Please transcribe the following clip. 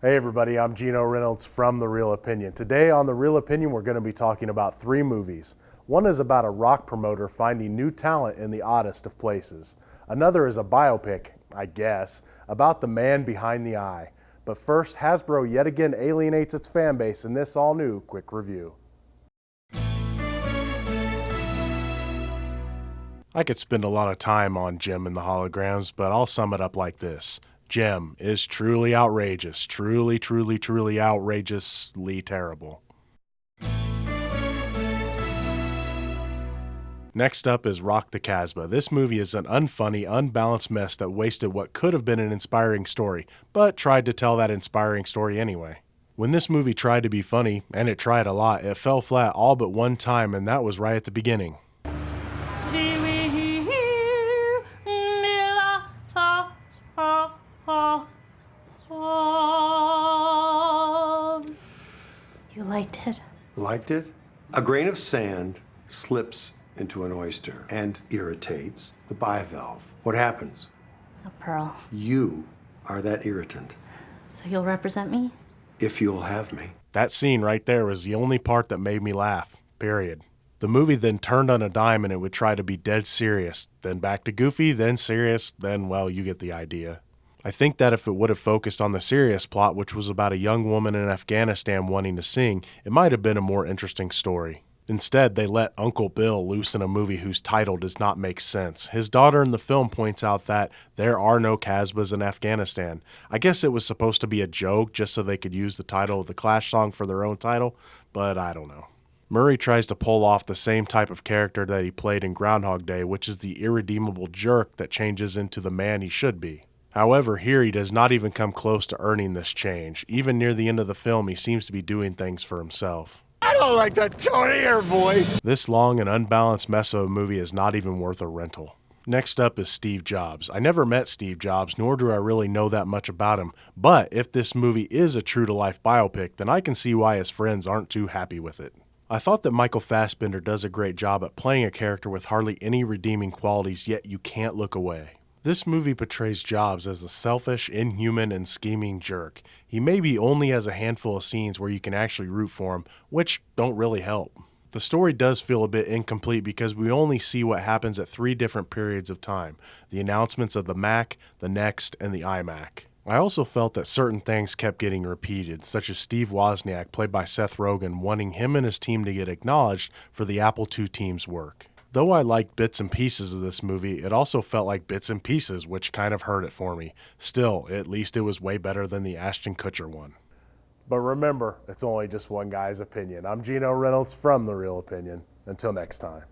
Hey everybody, I'm Geno Reynolds from The Real Opinion. Today on The Real Opinion, we're going to be talking about 3 movies. One is about a rock promoter finding new talent in the oddest of places. Another is a biopic, I guess, about the man behind the eye. But first, Hasbro yet again alienates its fan base in this all-new quick review. I could spend a lot of time on Jem and the Holograms, but I'll sum it up like this. Jem is truly outrageous, truly outrageously terrible. Next up is Rock the Kasbah. This movie is an unfunny, unbalanced mess that wasted what could have been an inspiring story, but tried to tell that inspiring story anyway. When this movie tried to be funny, and it tried a lot, it fell flat all but one time, and that was right at the beginning. You liked it? Liked it? A grain of sand slips into an oyster and irritates the bivalve. What happens? A pearl. You are that irritant. So you'll represent me? If you'll have me. That scene right there was the only part that made me laugh, period. The movie then turned on a dime and it would try to be dead serious, then back to goofy, then serious, then, well, you get the idea. I think that if it would have focused on the serious plot, which was about a young woman in Afghanistan wanting to sing, it might have been a more interesting story. Instead, they let Uncle Bill loose in a movie whose title does not make sense. His daughter in the film points out that there are no Kasbahs in Afghanistan. I guess it was supposed to be a joke just so they could use the title of the Clash song for their own title, but I don't know. Murray tries to pull off the same type of character that he played in Groundhog Day, which is the irredeemable jerk that changes into the man he should be. However, here he does not even come close to earning this change. Even near the end of the film, he seems to be doing things for himself. I don't like that Tony Air voice. This long and unbalanced mess of a movie is not even worth a rental. Next up is Steve Jobs. I never met Steve Jobs, nor do I really know that much about him, but if this movie is a true-to-life biopic, then I can see why his friends aren't too happy with it. I thought that Michael Fassbender does a great job at playing a character with hardly any redeeming qualities, yet you can't look away. This movie portrays Jobs as a selfish, inhuman, and scheming jerk. He maybe only has a handful of scenes where you can actually root for him, which don't really help. The story does feel a bit incomplete because we only see what happens at 3 different periods of time: the announcements of the Mac, the Next, and the iMac. I also felt that certain things kept getting repeated, such as Steve Wozniak, played by Seth Rogen, wanting him and his team to get acknowledged for the Apple II team's work. Though I liked bits and pieces of this movie, it also felt like bits and pieces, which kind of hurt it for me. Still, at least it was way better than the Ashton Kutcher one. But remember, it's only just one guy's opinion. I'm Geno Reynolds from The Real Opinion. Until next time.